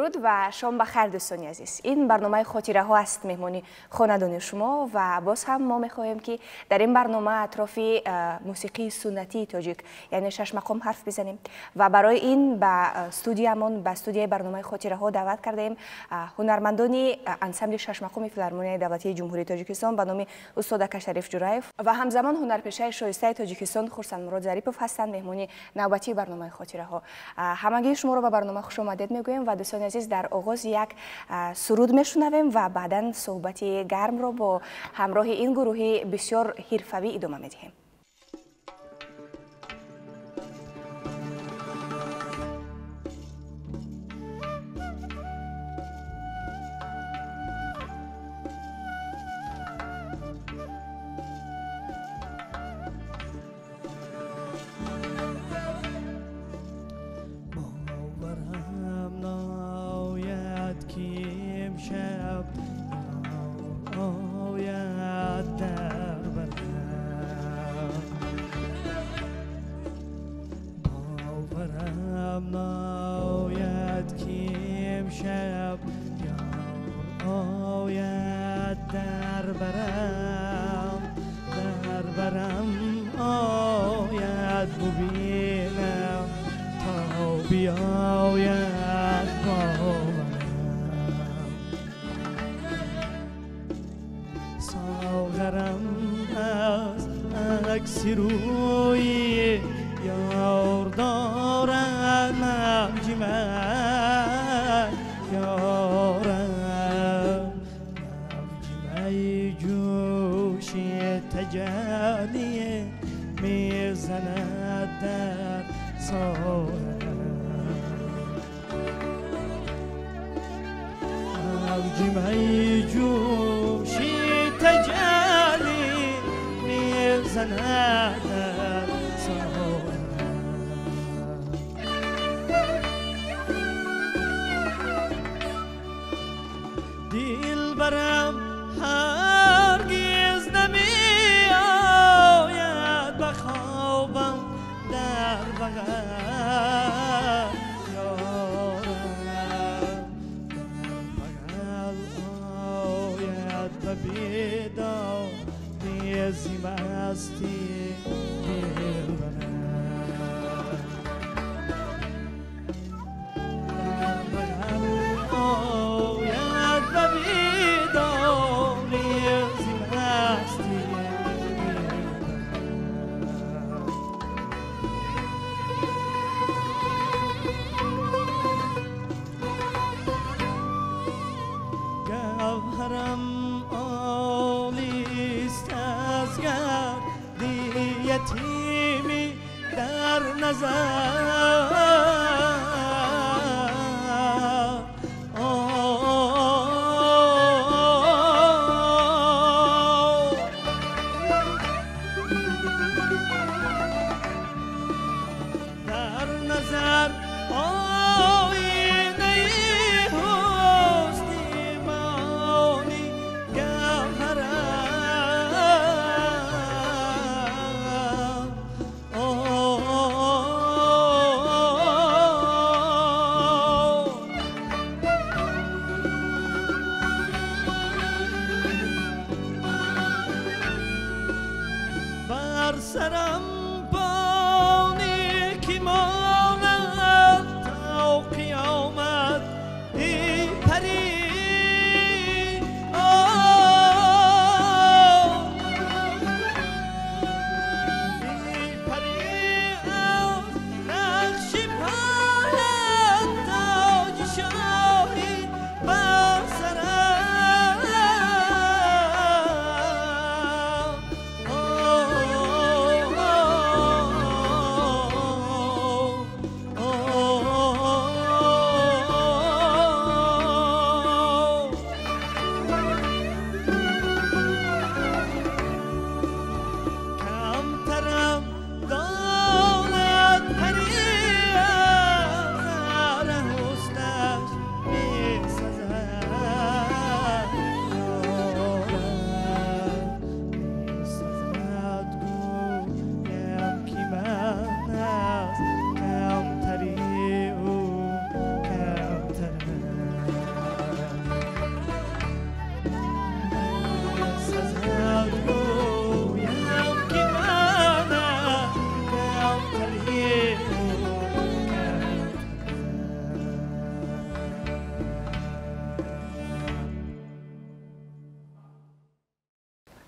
درود و شام بخیر دوستان عزیز. این برنامه خاطره ها است، مهمانی خانه‌دان شما و باز هم ما میخواهیم که در این برنامه اطراف موسیقی سنتی تاجیک یعنی شش مقام حرف بزنیم و برای این به استودیومون به استودیوی برنامه خاطره ها دعوت کردیم هنرمندان انسمبل شش مقام فیلارمونی دولتی جمهوری تاجیکستان به نام استاد کشریف جورایف و همزمان هنرپیشه شایسته تاجیکستان خورسند مراد ظریفов هستند، مهمانی نوبتی برنامه خاطره ها. همگی شما رو به برنامه خوش آمدید میگویم و دوستان عزیز در آغاز یک سرود میشنویم و بعداً صحبت گرم رو با همراه این گروه بسیار حرفه‌ای ادامه میدهیم.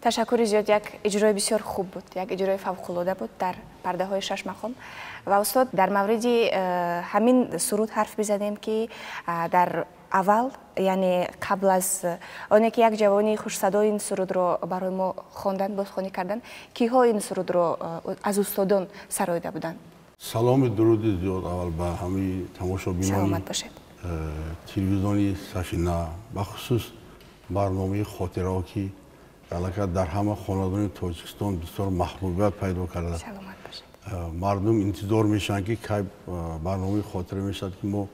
تشکر زیاد. یک اجرای بسیار خوب بود، یک اجرای فوق‌العاده بود در پرده های شش مقام. و استاد در مورد همین سرود حرف بزنیم که در اول یعنی قبل از آنه که یک جوانی خوش صدا این سرود رو برای ما خواندن بازخوانی کردن، کیها این سرود رو از استادان سراییده بودند؟ سلام درود زیاد اول به همه تماشابینان تلویزیونی سفینه، بخصوص برنامه خاطره که البته در همه خانوادگان تاجیکستان بسیار محبوبیت پیدا کرده. سلامت باشید. مردم انتظار میشن که کی برنامه خاطره میشد که ما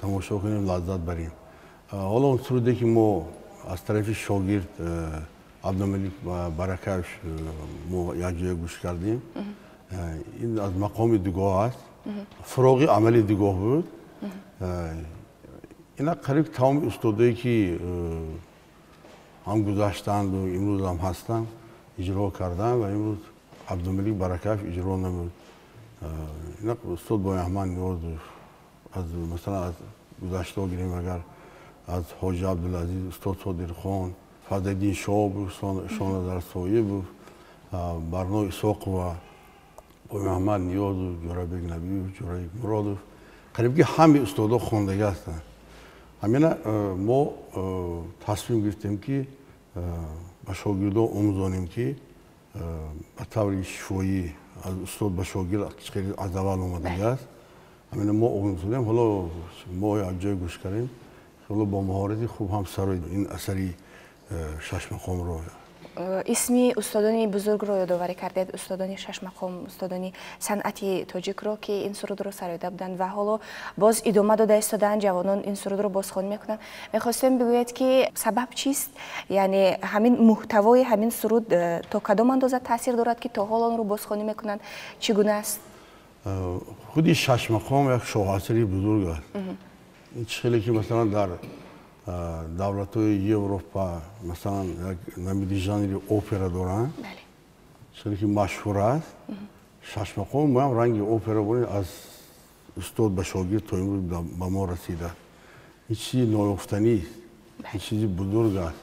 تماشا کنیم، لذت بریم. حالا اون سرودی که ما از طرف شاگرد عبدالملک برکش ما یک جای گوش کردیم، این از مقام دیگاه است. فراغ عمل دیگاه بود. اینا قریب تمام استادایی که هم گذاشتند و امروز هم هستند اجرا کردن و امروز عبدالملک برکش اجرا نمود. اینا استاد با احمد نیاز از مثلا از گذشته گیریم اگر از حاج عبدالعزیز استاد صادق خان، فضل‌الدین شاه بود، شان در سایه بود، برنامه اسحاق و احمد نیاز و جورابک نبی و جورابک مراد و قریب که همه استادا خواندگی هستند. همین ما تصمیم گرفتیم که با شاگردان آموزانیم که به طور شفاهی از استاد به شاگرد خیلی از اول آمدگی است. همین ما آموزانیم، حالا ما یک جای گوش کردیم، حالا با مهارت خوب هم سرای این اثری شش مقام رو. اسمی استادانی بزرگ رو یادآوری کردید، استادانی شش مقام، استادانی صنعتی تاجیک رو که این سرود رو سراییده بودند و حالا باز ادامه داده ایستادن، جوانان این سرود رو بازخوانی میکنن. میخواستم بگویید که سبب چیست؟ یعنی همین محتوای همین سرود تا کدام اندازه تاثیر دارد که تا حال آن رو بازخوانی میکنند؟ چگونه است؟ خودی شش مقام یک شاهسری بزرگ است. این چیزی که مثلا در دولت‌های اروپا مثلا یک نمیدی ژانری اپرا دارن، چیزی که مشهور است. شش مقام ما هم رنگ اپرا بود از استاد به شاگرد تا امروز به ما رسیده. این چیزی نایافتنی است، این چیزی بزرگ است.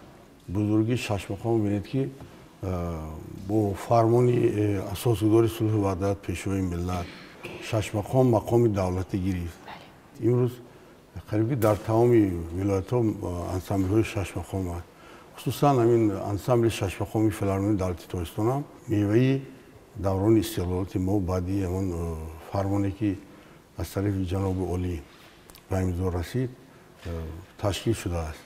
بزرگی شش مقام ببینید که با فرمانی اساسگذار صلح و وحدت پیشوای ملت شش مقام دولتی گرفت. امروز قریبی در تمام ولایت‌ها انسامبل‌های شش مقام است. خصوصا همین انسامبل شش مقامی فیلارمونی دولتی تاجیکستان هم میوه دوران استقلالات ما بعدی همون فرمانی که از طرف جناب عالی به امضا رسید تشکیل شده است.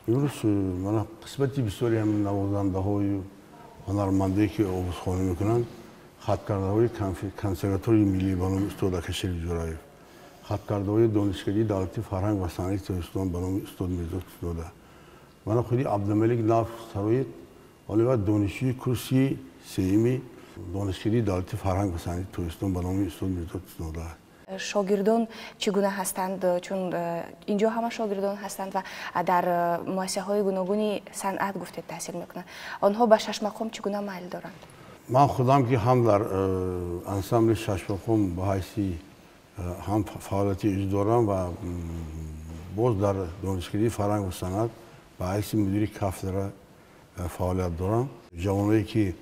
امروز من قسمتی بسیاری همین نوازنده‌های هنرمندی که آموزخوانی میکنند، خطکرده‌های کنسرواتوری ملی بانو استاد اکشری جورایف، خطکرده‌های دانشگاهی دولتی فرهنگ و صنعت تاجیکستان به نام استاد میرزا استاده. من خودی عبدالملک ناف سرایت علاوه دانشجوی کورسی سیمی دانشگاهی دولتی فرهنگ و صنعت تاجیکستان به نام استاد میرزا استاده. شاگردان چگونه هستند؟ چون اینجا همه شاگردان هستند و در مؤسسه‌های گوناگونی صنعت گفتید تحصیل میکنند. آنها به شش مقام چگونه میل دارند؟ من خودم که هم در انسامبل شش مقام به حیث هم فعالیتی اجرا دارم و باز در دانشگاهی فرهنگ و صنعت به حیث مدیر کافترا فعالیت دارم. جوانایی که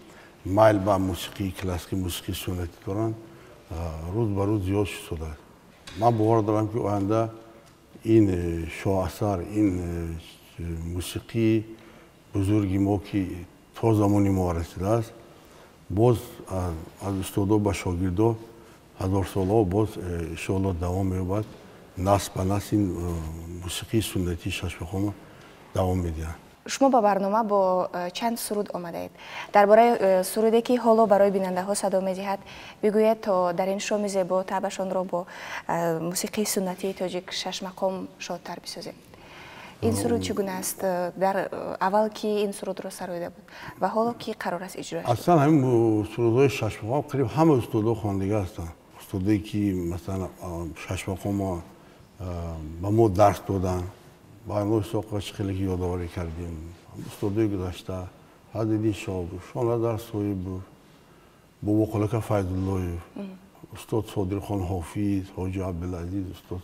میل به موسیقی کلاسیک، موسیقی سنتی دارن روز به روز زیاد شده. من باور دارم که آینده این شاهاثر، این موسیقی بزرگی ما که تا زمانی ما رسیده است، باز از استادا به شاگردا هزار ساله باز انشاءالله دوام می‌یابد. نسل به نسل این موسیقی سنتی شش مقام دوام می‌دهد. شما با برنامه با چند سرود آمده اید. درباره سرودی که حالا برای بیننده ها صدا می‌دهد بگویید تا در این شام زیبا طبعشان را با موسیقی سنتی تاجیک شش مقام شادتر بسازید. این سرود چگونه است؟ در اول کی این سرود را سراییده بود و حالا کی قرار است اجرا شد؟ اصلا همین سرودهای شش مقام قریب همه استادا خواندگی هستند. استادایی که مثلا شش مقام به ما درس دادن، برنامه ساقه خیلی که یادآوری کردیم. استادای گذشته فضل‌الدین شاه بود، شان در سایه بود، بابا خالق فیض‌الله، استاد صادق خان حافظ، حاج عبدالعزیز استاد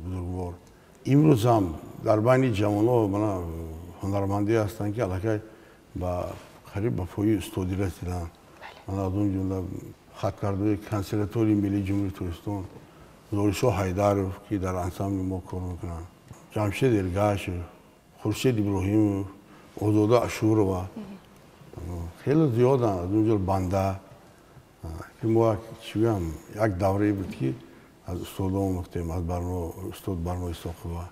بزرگوار. امروز هم در بین جوان‌ها من هنرمندی هستند که البته با قریب به پای استادی رسیدم. من از اون جمله خطکارده کنسراتوری ملی جمهوری ترکستان زورشاه حیدرов که در انسامبل ما کار میکنن، جمشید الگاش، خورشید ابراهیم، آزاده اشورова، خیلی زیادن. از اونجا بنده که ما چیم یک دوره بود که از استادان مختیم، از استاد برنامه ساخوا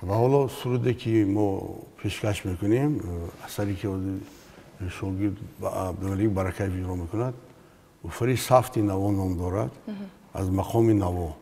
و حالا سروده که ما پیشکش میکنیم اثری که شاگرد به برکت اجرا میکند و فری سفتی نوا نام دارد از مقام نوا.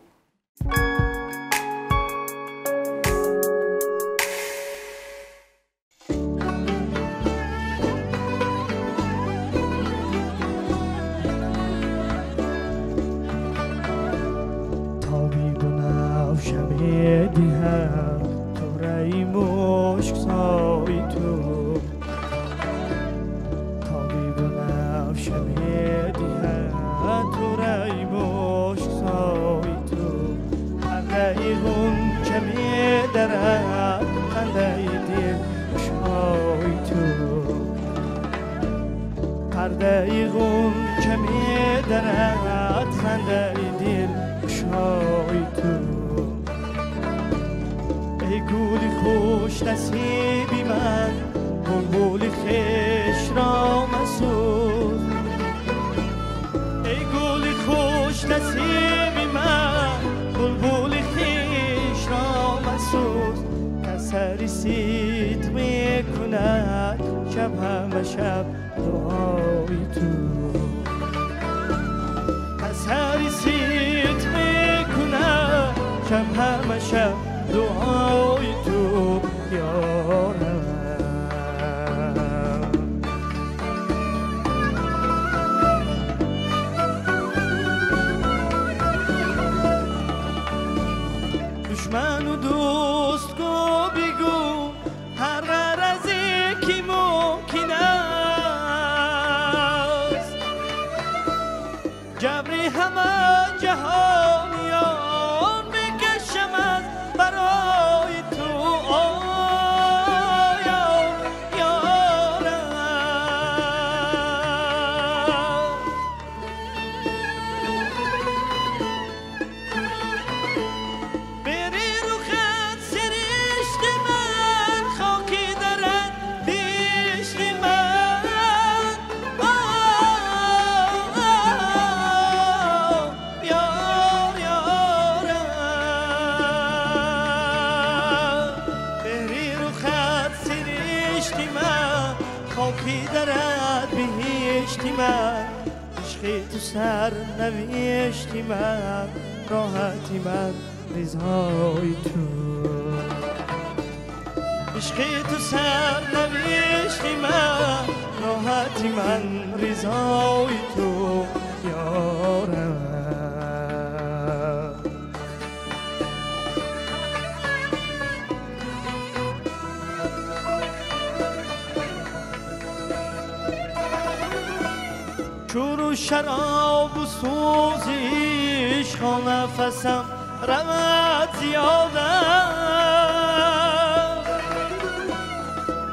شراب و سوزیش خوا نفسم رود زیادم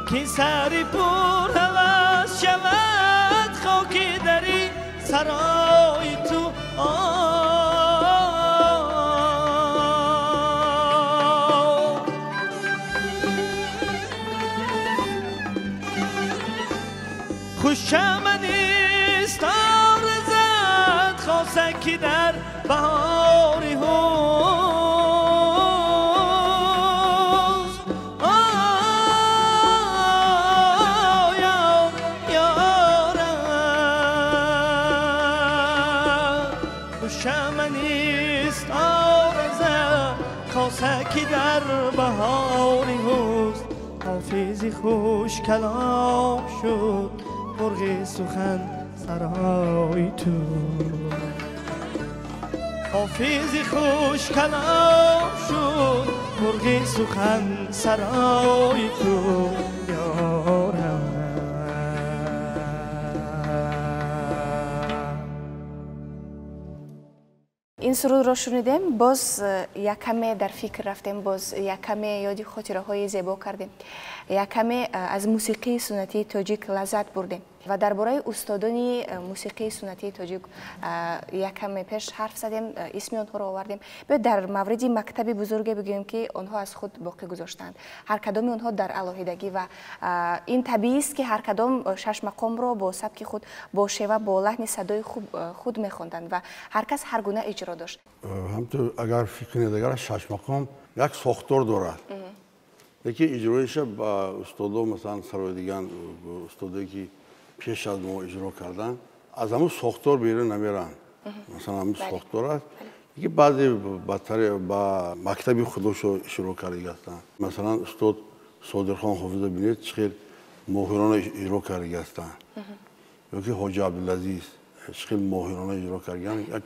که سری پر هوس شود خاکی دری سرای تو خوش چمنیست آرزد خواستکی در بهاری هوز یارم خوش چمنیست آرزد خواستکی در بهاری هوز حافظی خوش کلام شد مرغ سخن سرای تو حافظی خوش کلام شد مرغ سخن سرای تو یارم این سرود را شنیدیم باز یک کمی در فکر رفتیم باز یک کمی یادی خاطره های زیبا کردیم یک کمی از موسیقی سنتی تاجیک لذت بردیم و درباره استادان موسیقی سنتی تاجیک یک کمی پیش حرف زدیم اسم آنها را آوردیم در مورد مکتب بزرگ بگوییم که آنها از خود باقی گذاشتند هر کدام آنها در علاهیدگی و این طبیعی است که هر کدام شش مقام را با سبک خود با شیوه با لحن صدای خود می‌خواندند و هر کس هر گونه اجرا داشت. همینطور اگر فکر کنید اگر شش مقام یک ساختار دارد یکی اجرایش با استادا مثلا سرایدگان استادایی که پیش از ما اجرا کردن از همون ساختار بیرون نمیرن مثلا همون ساختار است یکی بعضی بدتر با مکتبی خودشو شروع کرده هستند مثلا استاد صادرخان حافظ بینید چقدر ماهرانه اجرا کرده هستند یکی حاجی عبدالعزیز چقدر ماهرانه اجرا کردن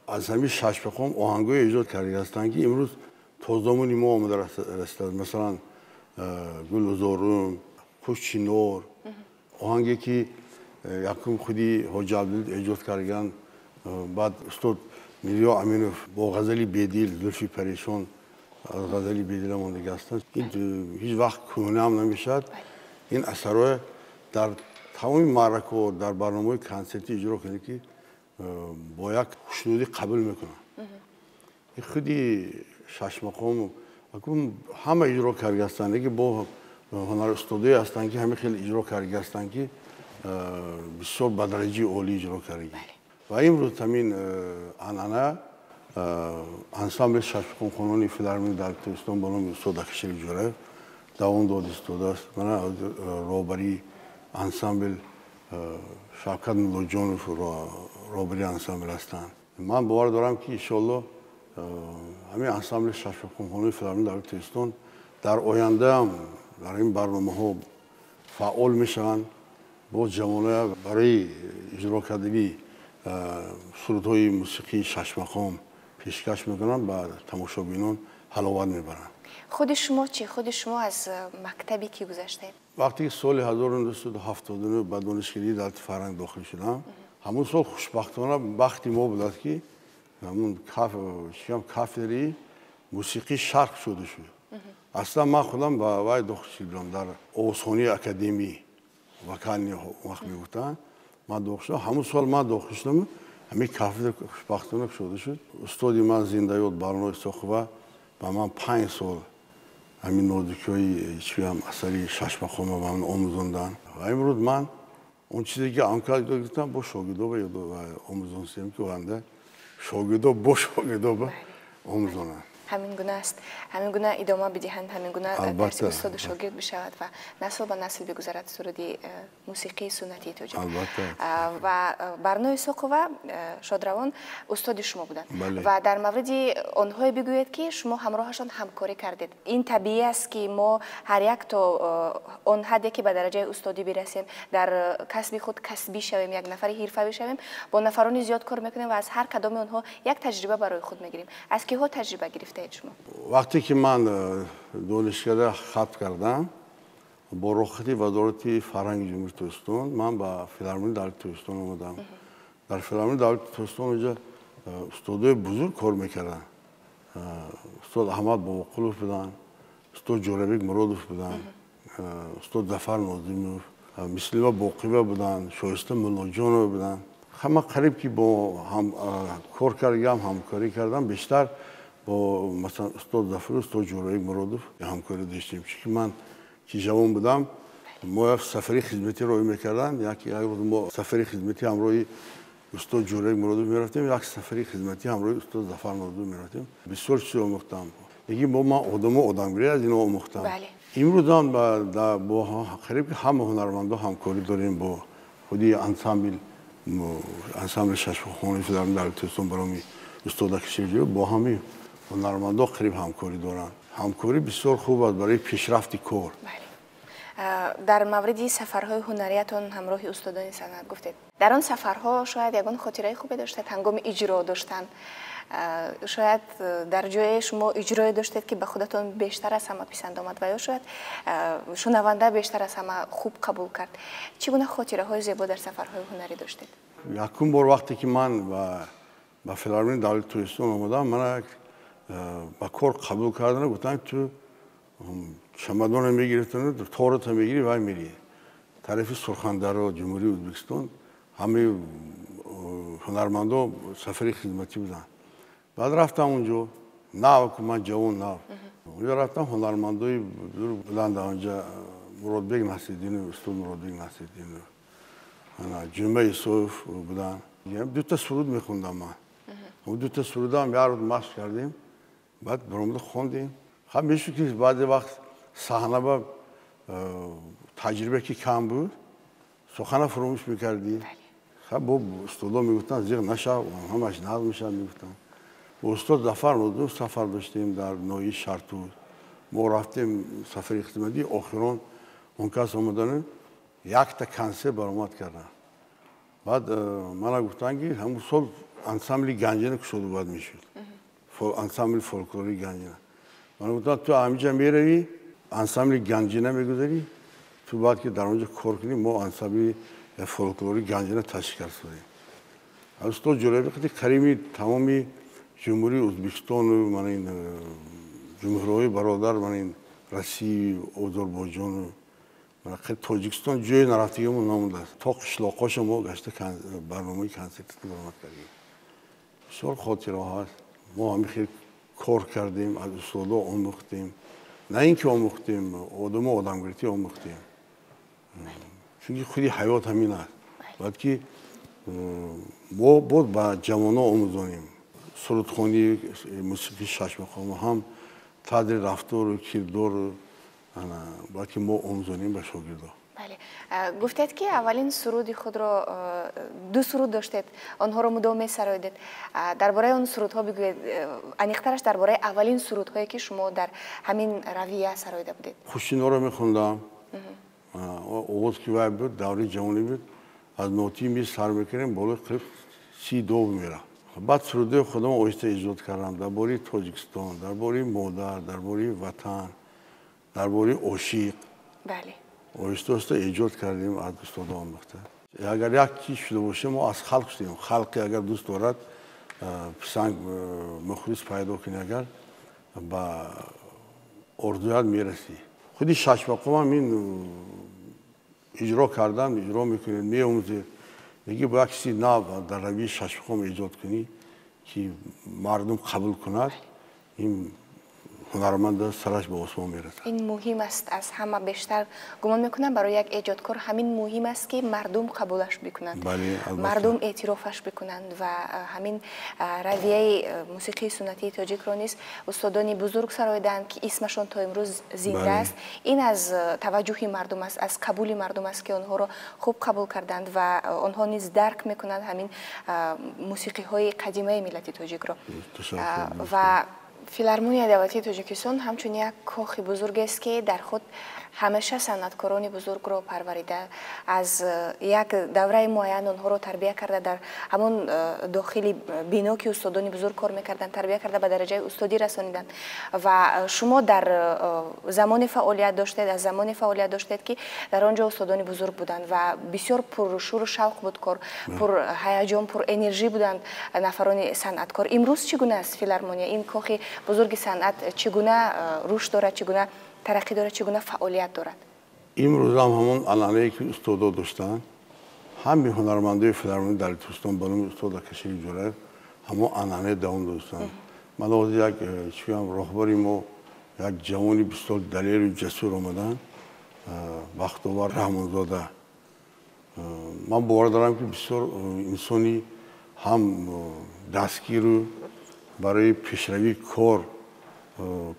از همین شش مقام آهنگای ایجاد کرده هستند که امروز تازمونی ما آمده رسید مثلا گل زارون پشت چینور آهنگی که یکم خودی حاجی عبدالعزیز ایجاد کردن بعد استاد میریا امینوف با غزلی بیدیل زلفی پریشان از غزلی بیدیل مانده هستند این هیچ وقت کهنه هم نمیشد این اثرهای در تمام معرکه و در برنامه کنسرتی اجرا کنه که با یک خوشنودی قبول میکنن این خودی شش مقام همه اجرا کرده هستند که با هنر استادی هستند که همه خیلی اجرا کرده هستند که بسیار به درجه عالی اجرا کرده و امروز همین انانه انسامبل شش مقام خانون فیلارمونی در تهران بانم استاد اکشری جوره دوام داد استاد است من روبری انسامبل شوکت ملوجانوف روبری انسامبل هستند من باور دارم که انشالله همین انسامبل شش مقام خانون فیلارمونی در تهران در آینده هم در این برنامه ها فعال میشن با جوانان برای اجرا کردگی سرودهای موسیقی شش مقام پیشکش میکنن و تماشابینان حلاوت میبرن. خود شما چی؟ خود شما از مکتبی که گذشته؟ وقتی سال 1979 به دانشگاهی در فرهنگ داخل شدم همون سال خوشبختانه وقتی ما بود که همون کافری موسیقی شرق شده شد. اصلا من خودم با وای داخل شدم در اوسانی اکادمی وکانی وقت میگفتن من داخل شدم همون سال من داخل شدم همین کافه خوشبختانه شده شد استادی من زنده یاد برنامه ساخته و من 5 سال همین نوزدیکی چی هم اثری شش مقام و من آموزوندن و امروز من اون چیزی که آنکار گفتم با شاگردا و آموزان که ونده شاگردا با شاگردا به آموزانن همین گونه است همین گونه ادامه بدهند همین گونه درس استاد و شاگرد بشود و نسل به نسل بگذرد سرودی موسیقی سنتی توجیه و برنامه ساقوه شادروان استاد شما بودند و در مورد آنها بگویید که شما همراهشان همکاری کردید این طبیعی است که ما هر یک تا آن حدی که به درجه استادی برسیم در کسب خود کسبی شویم یک نفر حرفه‌ای شویم با نفرانی زیاد کار میکنیم و از هر کدام آنها یک تجربه برای خود میگیریم از کی ها تجربه گرفته وقتی که من دانشگاه ختم کردم با رخصتی وزارت فرهنگ جمهوری ترکستان من با فیلارمونی دولت ترکستان اومدم در فیلارمونی دولت ترکستان اونجا استادای بزرگ کار میکردن استاد احمد باقلوف بودن استاد جوربک مرادوف بودن استاد ظفر ناظمیوف مسلمه باقیبه بودن شایسته ملاجانو بودن همه قریب که با هم کار کردم همکاری کردم بیشتر با مثلا استاد ظفر استاد جوربک مرادوف همکاری داشتیم چون من که جوان بودم ما سفری خدمتی رو میکردن یکی ما سفری خدمتی همراه استاد جوربک مرادوف میرفتیم یک سفری خدمتی همراه استاد ظفر مرادوف میرفتیم بسیار چیز آموختم یکی با ما آدمگیری از اینا آموختم امروز هم با قریب همه هنرمندا همکاری داریم با خودی انسامبل شش مقام فیلارمونی در تهران برای استاد اکشری با همین هنرمندا قریب همکاری دارن همکاری بسیار خوب است برای پیشرفت کار در مورد سفرهای هنریتون همراه استادان صنعت گفتید در آن سفرها شاید یگان خاطره خوبی داشتید هنگام اجرا داشتن شاید در جای شما اجرای داشتید که به خودتون بیشتر از همه پسند آمد و یا شاید شنونده بیشتر از همه خوب قبول کرد چگونه خاطره های زیبا در سفرهای هنری داشتید یکم بار وقتی که من و با فیلارمونی دولت توریستان اومدم من با کار قبول کردن گفتن تو چمدان میگیرتن تورت میگیری و میری طرف سرخندر و جمهوری ازبکستان همه هنرمندا سفری خدمتی بودن بعد رفتم اونجا نه که من جوان نه اونجا رفتم هنرمندای بودن اونجا مرادبک نصیرالدین استاد مرادبک نصیرالدین جمعه یوسف بودن دو تا سرود میخوندم من اون دو تا سرود هم یه روز مشق کردیم بعد برامون خوندیم خب میشه که بعضی وقت صحنه با تجربه که کم بود سخن فراموش میکردی خب با استادا میگفتن زیغ نشو همش نقل میشن میگفتن با استاد ظفر دو سفر داشتیم در نوعی شرطور ما رفتیم سفر خدمتی آخران اون کس آمدن یک تا کنسه برآمد کردن بعد من گفتن که همون سال انسامبل گنجینه که شده باید میشد انسامبل فولکلوری گنجینه من گفتم تو همینجا میروی انسامبل گنجینه میگذاری تو بعد که در اونجا کار کنیم ما انسامبل فولکلوری گنجینه تشکیل دادیم از تو جلوی بخاطر کریمی تمامی جمهوری ازبکستان و من این جمهوری برادر من این روسیه آذربایجان من خیلی تاجیکستان جای نرفتگیمون نمونده است تا قشلاقاش ما گشته برنامه کنسرت برآمد کردیم بسیار خاطره هست ما همین خیلی کار کردیم از استادا آموختیم نه اینکه آموختیم آدمگریتی آموختیم چون خودی حیات همین است باید که ما بود با جوانا آموزانیم سرودخوانی موسیقی شش مقام هم تعدیل رفتار و کردار باید که ما آموزانیم به شاگردا. بله گفتید که اولین سرود خود را دو سرود داشتید آنها را مدام سرایدید درباره اون سرودها بگویید انیخترش درباره اولین سرودهایی که شما در همین رویه سرایده بودید خوشینا را میخوندم آواز که وای بود دوره جوانی بود از نوتی می سر میکنیم بالا قریب 32 میره بعد سروده خودم آهسته ایجاد کردم درباره تاجیکستان درباره مادر درباره وطن درباره عاشق بله آهسته ایجاد کردیم از استاد آموخته اگر یک چیز شده باشه ما از خلق شدیم خلقی اگر دوست دارد پسنگ مخلص پیدا کنی اگر با اردویت میرسی خودی شش مقام هم این اجرا کردم اجرا میکنید میآموزید میگه باید کسی نه در روی شش مقام ایجاد کنی که مردم قبول کند این هنرمند سرش به آسمان میرسد این مهم است از همه بیشتر گمان میکنم برای یک ایجادکار همین مهم است که مردم قبولش بکنند مردم اعترافش بکنند و همین رویه موسیقی سنتی تاجیک را نیز استادانی بزرگ سرایدند که اسمشان تا امروز زنده است این از توجه مردم است از قبول مردم است که آنها را خوب قبول کردند و آنها نیز درک میکنند همین موسیقی های قدیمه ملت تاجیک را و فیلارمونی دولتی تاجیکستان همچون یک کاخ بزرگ است که در خود همیشه صنعتکاران بزرگ را پروریده از یک دوره معین آنها را تربیت کرده در همون داخل بنا که استادان بزرگ کار میکردند تربیت کرده به درجه استادی رسانیدند و شما در زمان فعالیت داشتید از زمان فعالیت داشتید که در آنجا استادان بزرگ بودند و بسیار پر شور و شوق بود کار پر هیجان پر انرژی بودند نفران صنعتکار امروز چگونه است فیلارمونی این کاخ بزرگ صنعت چگونه رشد دارد چگونه ترقی دارد چگونه فعالیت دارد امروز هم همون علنه‌ای که استادا داشتن همه هنرمندای فیلارمونی در تاجیکستان بالای استاد کشیری جوره همون علنه دوام داشتن من از یک راهبری ما یک جوانی بسیار دلیر و جسور آمدن بختیار رحمانزاده من باور دارم که بسیار انسانی هم دستگیر برای پیشروی کار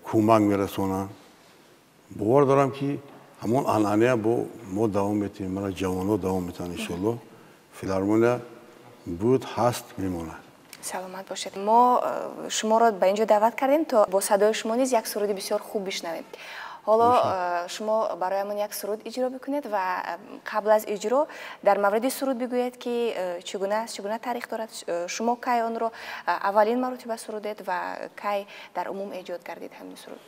کمک میرسونن باور دارم که همون علنه با ما دوام میتیم من جوانا دوام میتن انشالله فیلارمونی بود هست میمونه سلامت باشید ما شما را به اینجا دعوت کردیم تا با صدای شما نیز یک سرود بسیار خوب بشنویم حالا شما برایمان یک سرود اجرا بکنید و قبل از اجرا در مورد سرود بگویید که چگونه است چگونه تاریخ دارد شما کی آن را اولین مرتبه سرودید و کی در عموم ایجاد کردید همین سرود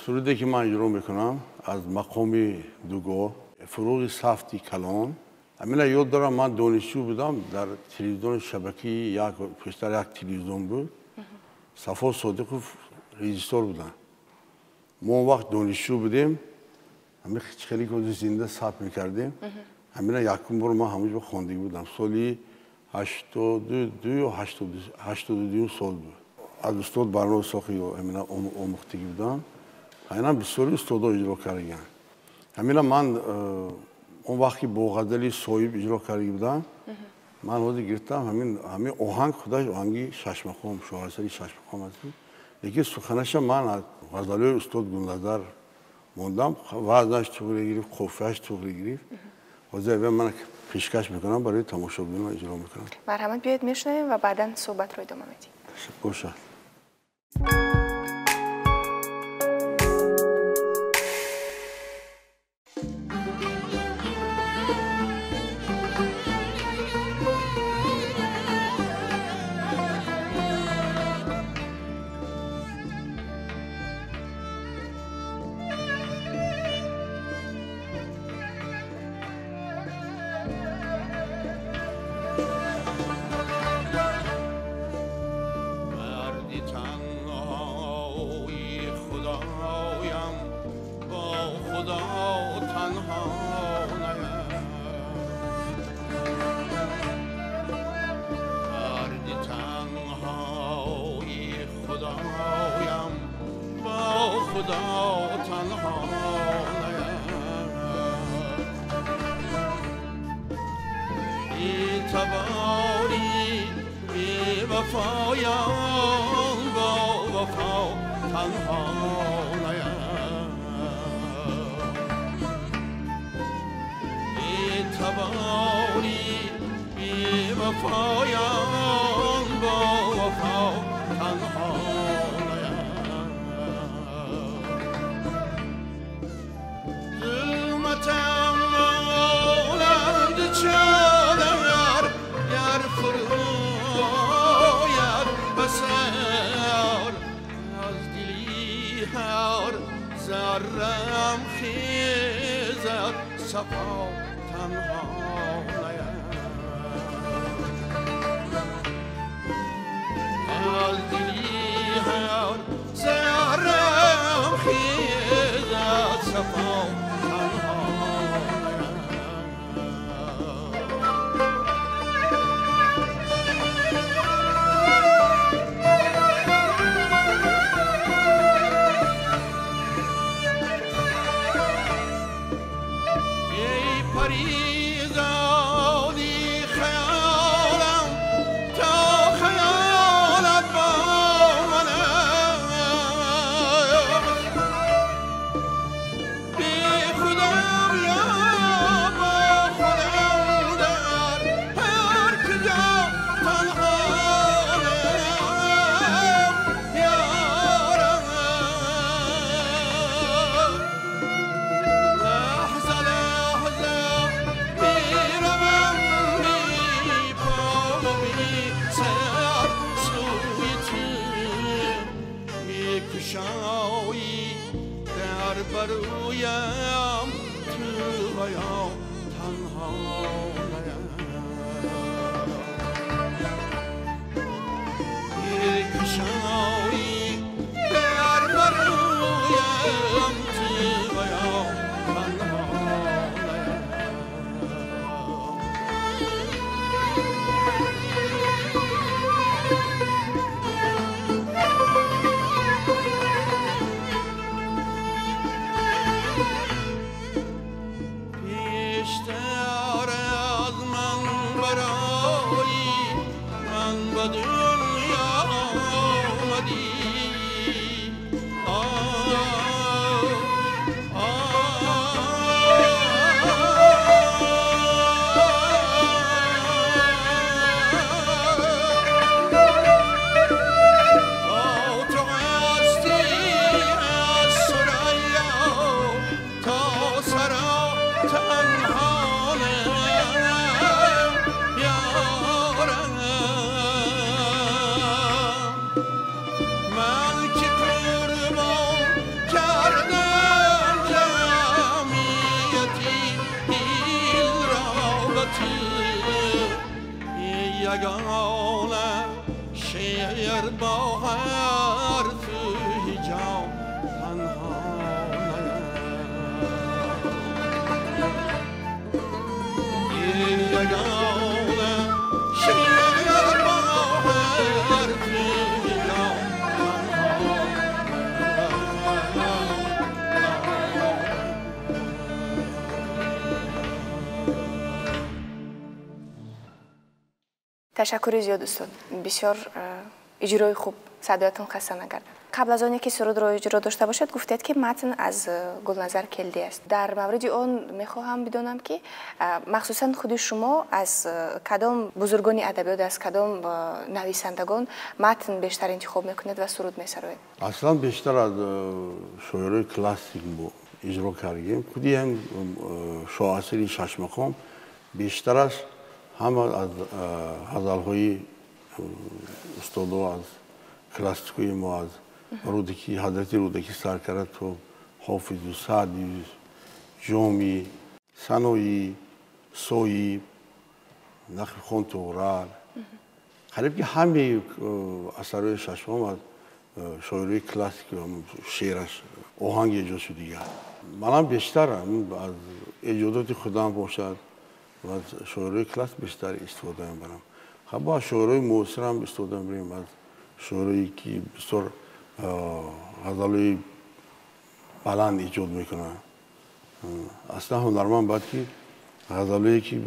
سرودی که من اجرا میکنم از مقام دوگاه فروغ سفتی کلان همین یاد دارم من دانشجو بودم در تلویزیون شبکه پشتر یک تلویزیون بود. صفا صادقوف رژیسور بودن. ما وقت دانشجو بودیم همین خیلی که زنده ثبت میکردیم. همین یکم بار ما همیشه به خواندگی بودم. سالی 82 یا 82 سال بود. از استاد برنامه ساختی و همین آموختگی بودم. اینا بسیاری استادا اجرا کردن. همین من اون وقتی با غزلی صایب اجرا کرده بودم من وقتی گرفتم همین آهنگ خودش آهنگی ششمقام شاهرسری ششمقام است. یکی سخنش من از غزلی استاد گلنظر موندم وزنش چطوری گرفت قافیه‌اش چطوری گرفت واسه من پیشکش میکنم برای تماشاگران اجرا میکنم. مرحمت بیاید میشنویم و بعداً صحبت رو ادامه میدیم. باشه. من به دنیا آمدی یگانه شیر با هر توی جان تشکر زیاد دوستان، بسیار اجرای خوب، صدایتون خسته نگردد. قبل از آنکه سرود را اجرا داشته باشد گفتید که متن از گلنظر کلدی است. در مورد آن میخواهم بدانم که مخصوصا خود شما از کدام بزرگان ادبیات، از کدام نویسندگان متن بیشتر انتخاب میکنید و سرود میسرایید؟ اصلا بیشتر از شاعرای کلاسیک اجرا کردیم. خودی هم شاعری شش مقام بیشتر از همه از غزل‌های استادا از کلاسیکوی ما، از رودکی حضرت رودکی سرکرت و حافظ و سعدی، جامی، سنایی، سویی، نخل خان تغرل، قریب که همه اثرهای ششم از شاعری کلاسیک شعرش آهنگ ایجاد شده. من هم بیشتر از ایجادات خودم باشد و از شاعری کلاس بیشتر استفاده می‌کنم. خب با شاعری معاصر هم استفاده می‌کنم، از شاعری که بسیار غزل‌های بلند ایجاد می‌کنه. اصلا هنرمند باید که غزل‌هایی که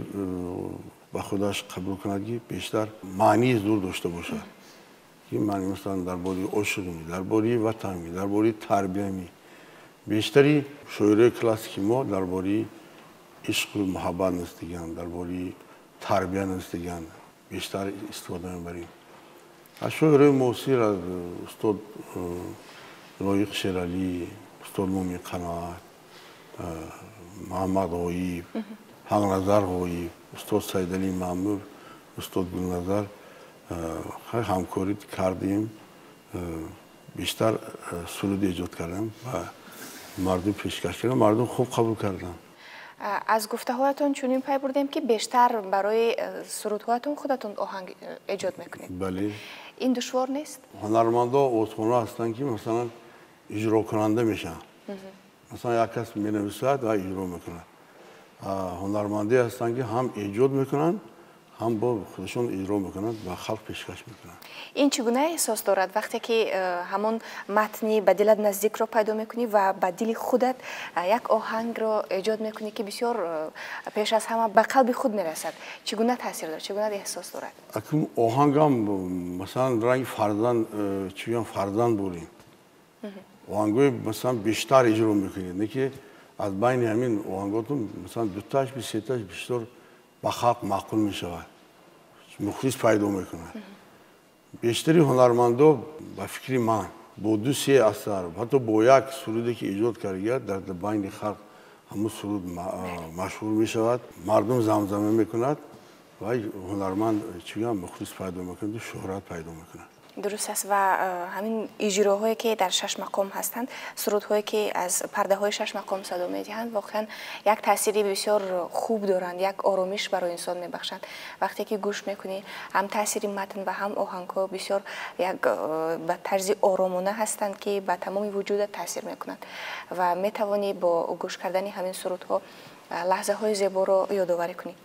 با خودش قبول کند که بیشتر معنی زور داشته باشد. که معنی مثلا درباره عشق می، درباره وطن می، درباره تربیت می. بیشتری شاعری کلاسیک ما درباره عشق و محبت نستگن، درباره تربیت نستگن بیشتر استفاده می‌بریم. از شاعری معاصر از استاد لایق شیرعلی، استاد مومن قناعت، محمد غایب، حق‌نظر غایب، استاد سیدعلی مامور، استاد گلنظر همکاری کردیم. بیشتر سرود ایجاد کردم و مردم پیشکش کردم، مردم خوب قبول کردن. از گفته هایتون چنین پی بردیم که بیشتر برای سرودهایتون خودتون آهنگ ایجاد میکنید. بله. این دشوار نیست؟ هنرمندا استخوان‌ها هستن که مثلا اجرا کننده میشن. مثلا یک کس می‌نویسد و اجرا میکنه. هنرمندی هستن که هم ایجاد میکنن هم با خودشون اجرا میکنن و خلق پیشکش میکنن. این چگونه احساس دارد وقتی که همون متنی به دلت نزدیک رو پیدا میکنی و به دل خودت یک آهنگ رو ایجاد میکنی که بسیار پیش از همه به قلب خود میرسد؟ چگونه تاثیر دارد؟ چگونه احساس دارد؟ اکنون آهنگم مثلا رنگ فرزند بودیم. آهنگای مثلا بیشتر اجرا میکنید، نه که از بین همین آهنگاتون مثلا دو تاش به سه تاش بیشتر به خلق معقول میشود، مخلص پیدا میکنه. بیشتری هنرمندا با فکر من با دو سه اثر حتی با یک سرودی که ایجاد کرده در بین خلق همون سرود مشهور میشود، مردم زمزمه میکند و هنرمند چیگم مخلص پیدا میکنه و شهرت پیدا میکنه. درست است و همین اجراهایی که در شش مقام هستند، سرودهایی که از پرده های شش مقام صدا میدهند، واقعا یک تأثیری بسیار خوب دارند، یک آرامش برای انسان میبخشند. وقتی که گوش میکنی هم تأثیر متن و هم آهنگ ها بسیار یک به طرز آرامانه هستند که به تمام وجودت تاثیر میکنند و میتوانی با گوش کردن همین سرودها لحظه های زیبا رو یادآوری کنید.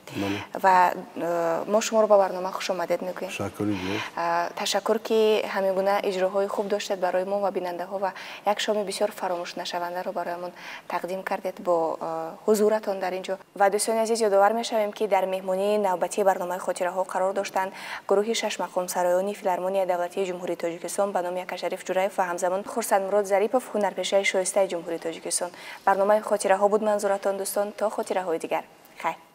و ما شما رو به برنامه خوش آمدید میگوییم. تشکر که همین گونه اجراهای خوب داشتید برای ما و بیننده ها و یک شام بسیار فراموش نشونده رو برایمون تقدیم کردید با حضورتان در اینجا. و دوستان عزیز یادآور میشویم که در مهمانی نوبتی برنامه خاطره ها قرار داشتند گروه شش مقام سرایانی فیلارمونی دولتی جمهوری تاجیکستان به نام یکشریف جورایف و همزمان خورسندمراد ظریفوف هنرپیشه شایسته جمهوری تاجیکستان. برنامه خاطره ها بود منظورتان دوستان. تا خاطره های دیگر خیر.